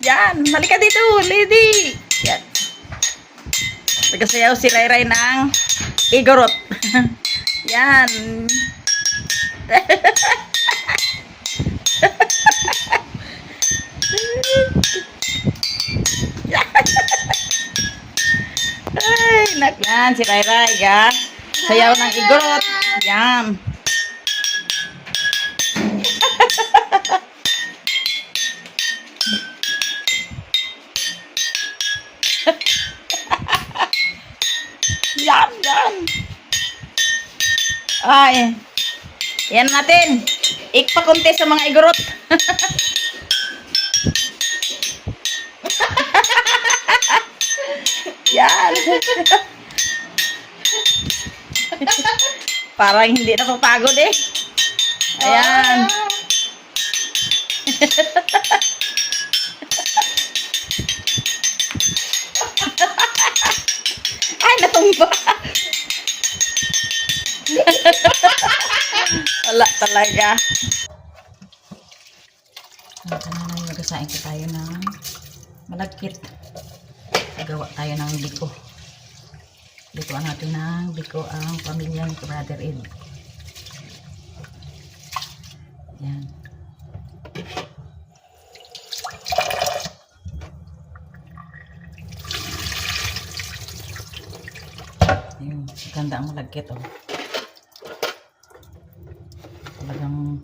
Yan, halika dito, lady. Yan. Nagsayaw si Rayray ng igorot. Yan. Ay, yan si Rayray, ga. Sayaw ng igorot. Yan. Yan, yan. Ay. Yan natin. Ikpakunti sa mga igorot. Yan. Parang hindi napapagod eh. Ayan. Ay, natumba. Wala talaga. Magasain ko tayo ng malagkit. Gawa tayo ng biko. Lutuan natin ng biko ang pamilya ni Brother Ed. Yan. Ayun, ganda ang malagkit oh. Talagang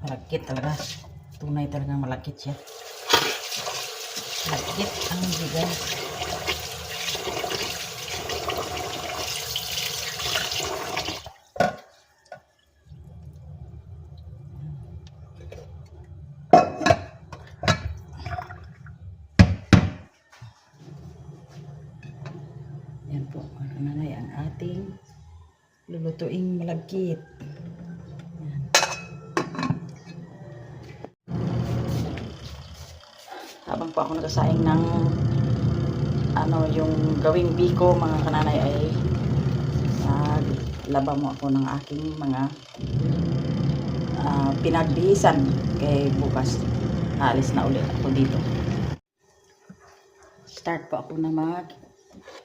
malagkit talaga. Tunay talagang malagkit siya. Malagkit ang bigay. Yan po, nanay ang ating lulutuing malagkit. Yan. Habang po ako nagsasaing ng yung gawing biko mga kananay ay laba mo ako ng aking mga pinagbihisan kay bukas alis na ulit ako dito. Start po ako na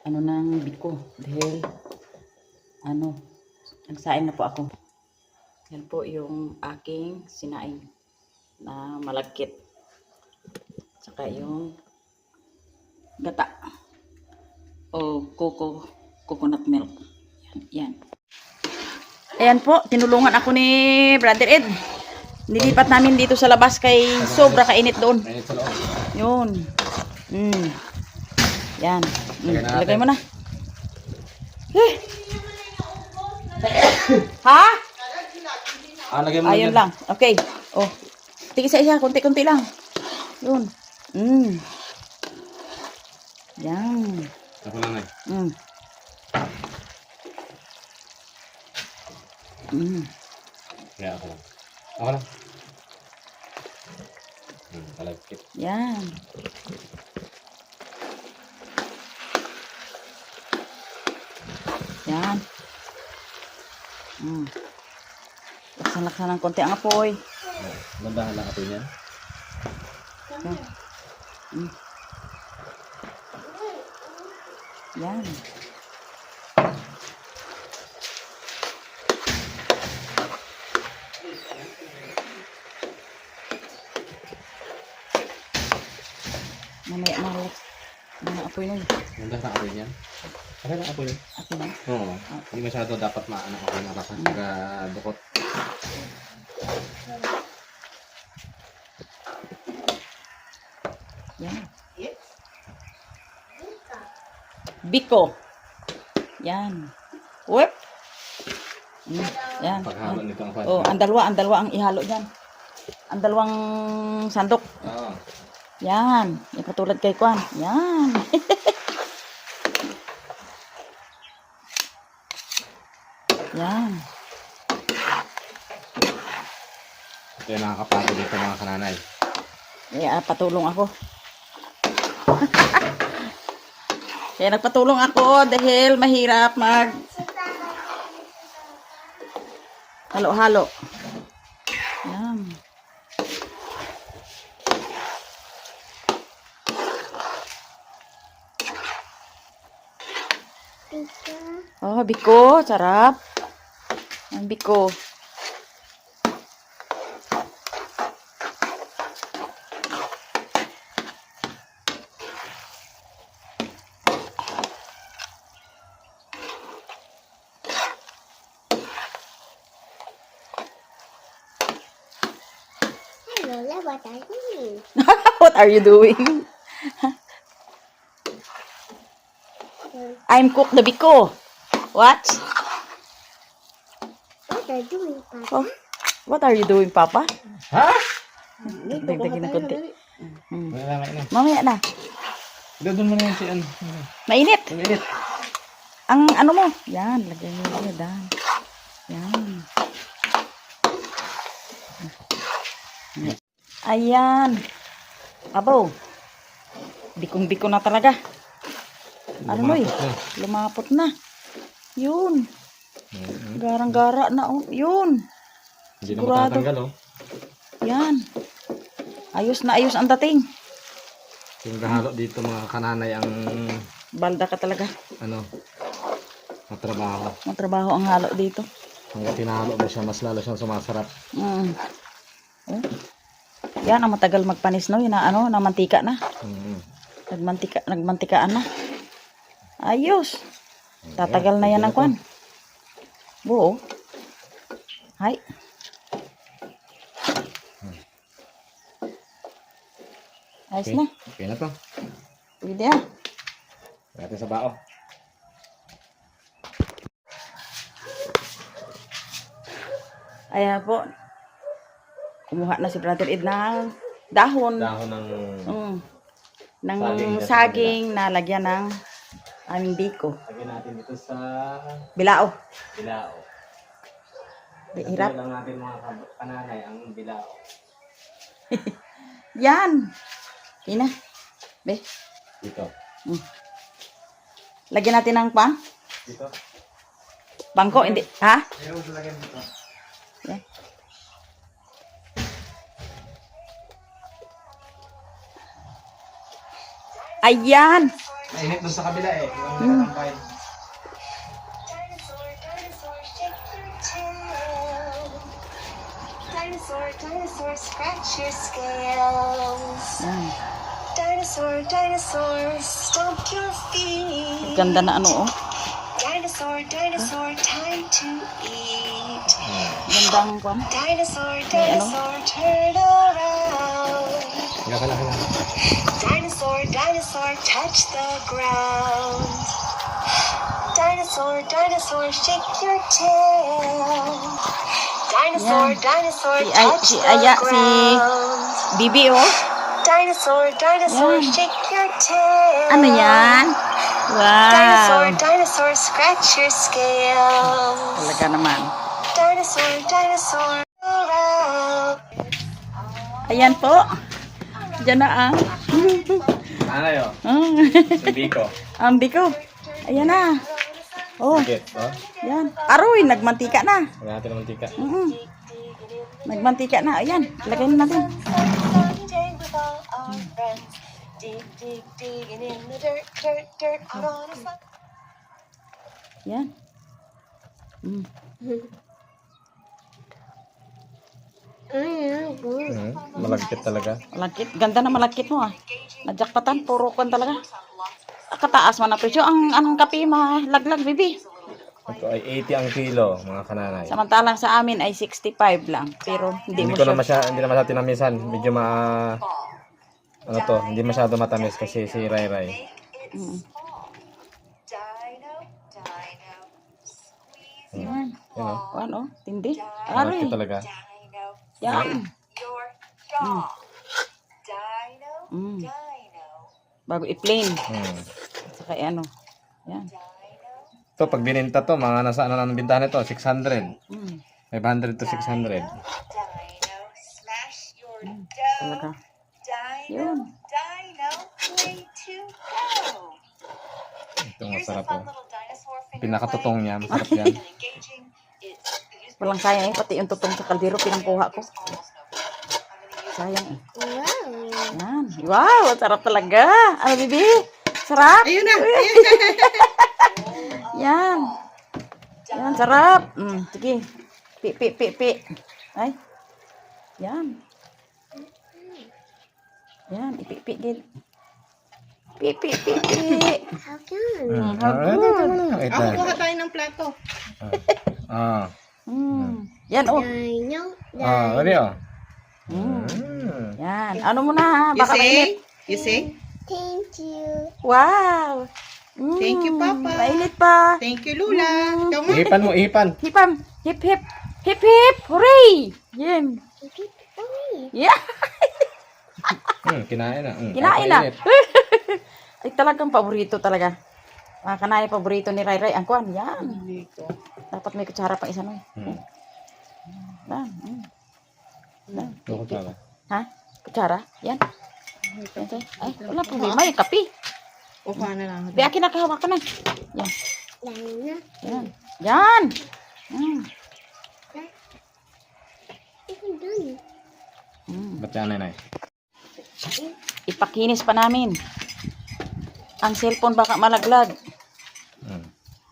ng biko dahil nagsaing na po ako. Yan po yung aking sinaing na malagkit. Saka yung gata o coconut milk. Yan. Ayan po, tinulungan ako ni Brother Ed. Nilipat namin dito sa labas kay sobra kainit doon. Yun. Yan. Ilagay mo na. Ha? Lagay mo ayun lang. Okay. Oh. Tigis sa isa, konti-konti lang. Yun. Yan. Ako lang Kaya ako lang. Ako lang. Kalagkit. Yan. Yan. Laksan-laksan ng konti ang apoy. Gandahan lang apoy niyan. Yan. Yan. Mamaya malak mga apoy nun. Gandahan lang apoy niyan. Okay lang apoy. Apoy na? Oo. Hindi masyado dapat maano ako na kasi dukot. Yan. Biko. Yan. Whip. Yan. Paghalo nito ang Oh, ang dalawa ang ihalo diyan. Ang dalawang sandok. Oo. Yan. Yung katulad kay Kwan. Yan. Yan. Ito yung nakakapagod dito mga kananay. Patulong ako. Kaya nagpatulong ako dahil mahirap mag halo-halo. Yan. Oh, biko. Sarap. Ang biko. Lola, what are you doing? What are you doing? I'm cook the biko. What? What are you doing, Papa? Oh, what are you doing, Papa? Ha? Dagdagin ng konti. Wala na. Mamaya na. Doon mo na yan si ano. Mainit. Umilit. Ang ano mo? Yan, lagyan mo yan. Dan. Yan. Ayan. Abo. Bikong-biko na talaga. Ano mo eh? Lumapot na. Yun. Garang-gara na oh. Yun. Hindi na Sigurado. matatanggal oh. Yan. Ayos na ayos ang dating. Yung gahalo dito mga kananay ang Balda ka talaga. ano, matrabaho. Matrabaho ang halo dito. Hanggang tinahalo mo siya, mas lalo siyang sumasarap. Mm. Oh. Yan ang matagal magpanis no, yun na ano, na mantika na. Nagmantikaan na. Ayos. Tatagal na yan ang kwan. Buo. Hay. Ayos na. Okay na to. Pwede ah. Natin sa bao. Ayan po. Kumuha na si Brother Ed ng dahon. Dahon ng Ng saging saging na lagyan ng aming biko. lagyan natin dito sa Bilao. bilao. Hirap. Ito lang natin mga kananay ang bilao. Yan. Ina. Be. Dito. Lagyan natin ng pang. Dito. Bangko. Hindi. Ha? Meron sa lagyan dito. Yan. Ayan. Mainit doon sa kabila eh. Yung nakatambahin. Dinosaur, dinosaur, scratch your scales. Yan. Dinosaur, dinosaur, stomp your feet. Ganda na ano oh. Dinosaur, dinosaur, time to eat. Gandang kwan. Dinosaur, dinosaur, turn around. Kala. Dinosaur, dinosaur, touch the ground. Dinosaur, dinosaur, shake your tail. Dinosaur, Yan. dinosaur, Si touch the Aya, si ground. Bibi oh. Dinosaur, dinosaur, Yan. shake your tail. Ano yan? Dinosaur, Wow. dinosaur, scratch your scales. Talaga naman. Dinosaur, dinosaur, around. Ayan po. Diyan na ang. Nanay oh. Si Biko. Ang biko. Ayan na. Oh, Bakit? Oh. yan. Aroy, nagmantika na. Wala natin ng mantika. Nagmantika na. Ayan, lagay na natin. Someday with all our friends, digging in the dirt, dirt, out on a fun. Yan. Malagkit talaga. Malakit. Ganda na malakit mo ah. Nadjakpatan, puro kwan talaga. Kataas man na presyo. Ang anong kape malaglag, bibi. Ito ay 80 ang kilo, mga kananay. Samantalang sa amin ay 65 lang. Pero hindi mo Hindi siya. na masyado tinamisan. Medyo ano to, hindi masyado matamis kasi si Rai Rai. Yan. Yan oh. Ano? Tindi. Malagkit Aroy. talaga. Yan. Bago i-plain. Saka ano. Yan. Ito, pag bininta to, mga nasa ano ng bintahan nito, 600. 500 to 600. Talaga. Yun. Ito masarap po. Pinakatutong niya, masarap yan. Walang sayang eh. Pati yung tutong sa kaldero, pinangkuha ko. Sayang eh. Wow. Yan. Wow, sarap talaga. Ano, bibi? Sarap. Ayun na. Yan. Yan, sarap. Sige. Pi. Ay. Yan. Yan, ipi-pi gid. Pi. How good. Wait Ako, lang. kuha tayo ng plato. Ah. Yan, oh. Ano yun? Yan. Ano mo na, ha? You Baka mainit. say? You say? Wow. Thank you, Papa. Mainit pa. Thank you, Lula. Ikaw nga. Ihipan mo, ihipan. Hipam. Hip, hip. Hip, hip. Hooray. Yan. Yeah. Kinain na. Kinain na. Kainit. Ay, talagang paborito talaga. Kanay paborito ni Ray Ray. Ang kuwan. Yan. Dito. Dapat may kutsara pang isa no. Yan. Ito ko tala. Ha? Kutsara? Yan. Ay, wala problema. Yung kape. Kuha na lang. Di akin nakahawak ka na. Yan. Yan. Yan. Ba't yan, nanay? Ipakinis pa namin. Ang cellphone baka malaglag.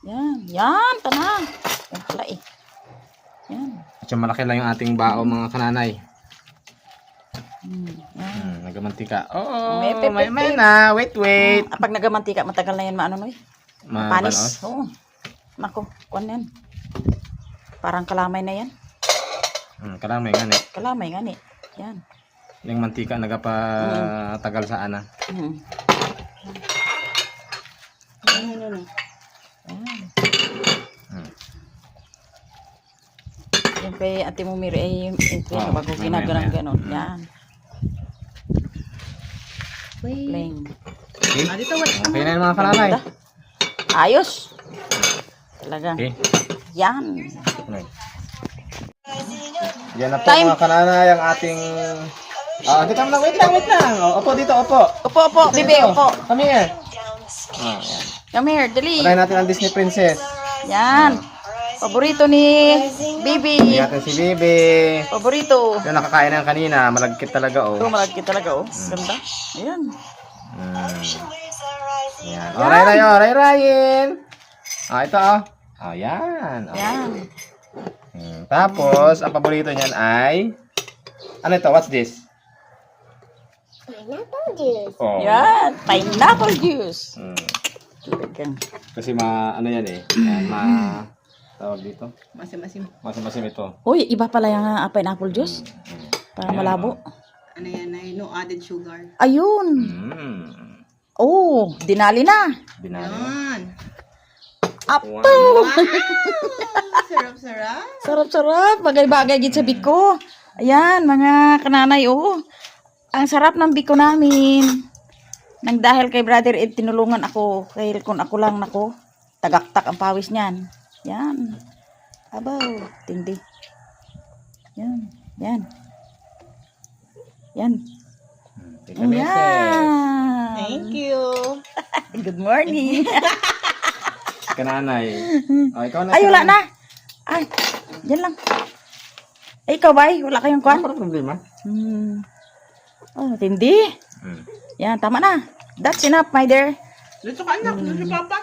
Yan. Yan. Tana. Yan pala eh. Yan. At yung malaki lang yung ating bao, mga kananay. Yan. Nagamantika. Oo, May may na. Wait. Pag nagamantika, matagal na yan maano no eh. Panis. Oo. Nako, kuwan yan. Parang kalamay na yan. Kalamay nga ni. Kalamay nga ni. Yan. Yung mantika nagapatagal sa ana. Yan. Yung kay Ate Mumiri ay bago ginagalang ganon. Yan. Plain. Okay? Dito, wait. Okay na yung mga kananay. Ayos. Talaga. Okay. Yan. Yan na po Time. mga kananay ang ating... Hindi ka lang. Wait lang. Opo dito, opo. Upo, bibi, upo. Come here. Yan. Come here, dali. Unahin natin ang Disney Princess. Yan. Paborito ni Bibi. Hindi natin si Bibi. Paborito. Yung nakakain na yan kanina. Malagkit talaga, oh. Ito, malagkit talaga, oh. Ganda. Ayan. Yan. Ray-Rayin. Ito, oh. Yan. Okay. Yan. Tapos, ang paborito niyan ay... Ano ito? What's this? Pineapple juice. Oh. Yan. Pineapple juice. Talagang. Kasi ano yan eh. Tawag dito. Masim-masim. Masim-masim ito. Uy, iba pala yung pineapple juice. Para Ayan, malabo. Ano yan ay no added sugar. Ayun. Oh, dinali na. Binali. Yan. Apo. Sarap-sarap. Sarap-sarap. Bagay-bagay gid sa biko. Ayan, mga kananay, oh. Ang sarap ng biko namin. Nang dahil kay Brother Ed, tinulungan ako. Kaya kung ako lang nako, tagaktak ang pawis niyan. Yan. Abaw. Tindi. Yan. Yan. Yan. Yan. Thank you. Good morning. Kananay. Ikaw na. Ay, wala na. Ay, yan lang. Ay, ikaw ba? Wala kayong kwan? Ano problema? Oh, tindi. Yan, tama na. That's enough, my dear. Dito ka anak. Dito papa.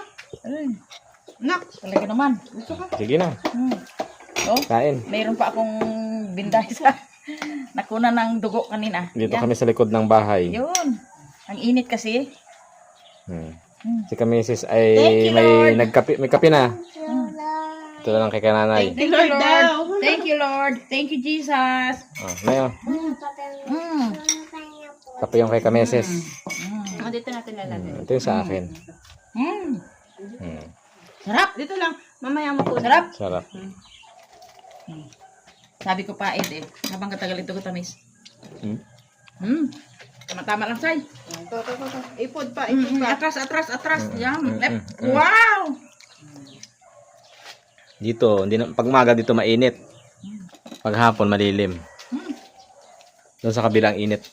Ay, Anak. talaga naman. Dito ka. Sige na. Oh, Kain. mayroon pa akong binday sa nakuna ng dugo kanina. Dito Yan. kami sa likod ng bahay. Yun. Ang init kasi. Si Kamisis ay Thank you, Lord. may kape na. Ito na lang kay kananay. Thank you, Lord. Thank you, Lord. Thank you, Jesus. Ngayon, kape yung kay Kamisis. Dito natin lalagay. Ito yung sa akin. Sarap. Dito lang. Mamaya mo po. Sarap. Sarap. Sabi ko pa, Ed, habang katagal ito ko tamis. Tama-tama lang, Say. Ito. Ipod pa. Atras. Yan. Wow! Dito, pag maga dito mainit. Pag hapon malilim. Doon sa kabilang init.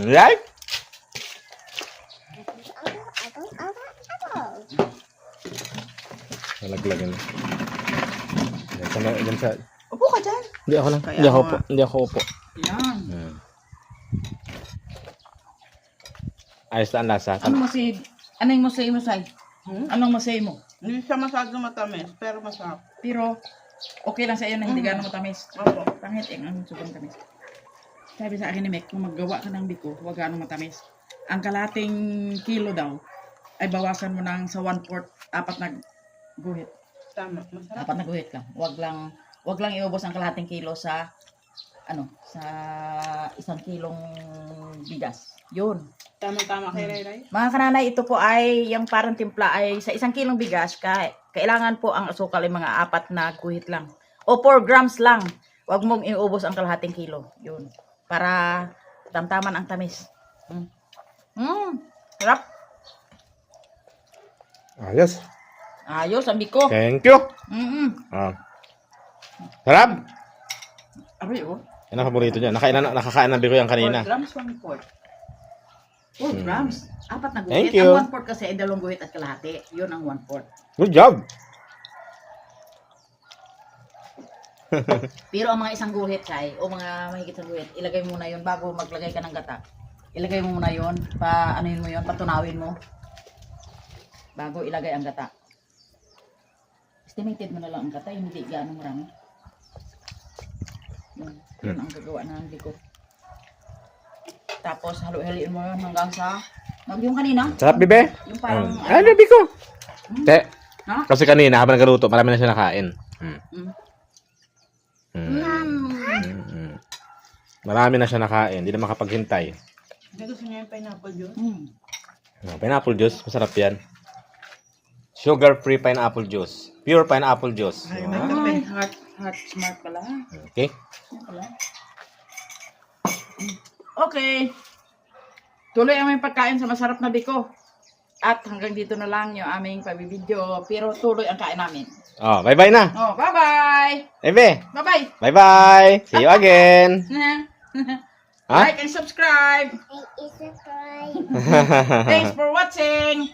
Right? Nalaglagan. Yan sa Upo ka dyan. Hindi ako lang. Kaya Hindi ako nga. upo. Hindi ako upo. Yan. Hmm. Ayos na ang lasa. Ano masay? Anong masay mo, Say? Anong masay mo? Hindi siya masyado matamis, pero masarap. Pero, okay lang sa iyo na hindi gano'ng matamis. Opo. Pangit eh, ang sobrang tamis. Sabi sa akin ni Mek, kung maggawa ka ng biko, huwag gano'ng matamis. Ang kalating kilo daw, ay bawasan mo ng sa 1/4, 4 na guhit. Tama, masarap. 4 na guhit lang. Huwag lang iubos ang kalating kilo sa, sa 1 kilong bigas. Yun. Tama-tama kay Ray. Mga kananay, ito po ay, yung parang timpla ay sa 1 kilong bigas, kailangan po ang asukal ay mga 4 na guhit lang. O 4 grams lang. Huwag mong iubos ang kalahating kilo. Yun. Para tamtaman ang tamis. Sarap. Ayos. Ayos, ang biko. Thank you. Ah. Sarap. Aray, oh. Yan ang paborito niya. Nakakain na biko yan 4 kanina. grams, 1/4. 4 grams. 4 na guhit. Thank you. Ang 1/4 kasi ay 2 guhit at kalahati. Yun ang 1/4. Good job. Pero ang mga isang guhit, Chay, o mga mahigit sa guhit, ilagay mo muna yun bago maglagay ka ng gata. Ilagay mo muna yun, anuin mo yun, patunawin mo. Bago ilagay ang gata. Estimated mo na lang ang gata, yung hindi gaano marami. Yun ang gagawa ng biko. Tapos halo-haliin mo yun hanggang sa, yung kanina, Sarap, bibe. yung parang, Ay, biko. Te. Ha? Kasi kanina, habang nagluto, marami na siya nakain. Marami na siya nakain. Hindi na makapaghintay. Hindi gusto niya yung pineapple juice. Pineapple juice. Masarap yan. Sugar-free pineapple juice. Pure pineapple juice. Ay, may kape. Ay, heart smart pala. Okay? Okay. Tuloy ang aming pagkain sa masarap na biko. At hanggang dito na lang yung aming pabibideo. Pero tuloy ang kain namin. Oh, bye-bye na. Oh, bye-bye! Ebe. Bye-bye! Bye-bye. See you again. Ha? Like and subscribe! Thanks for watching!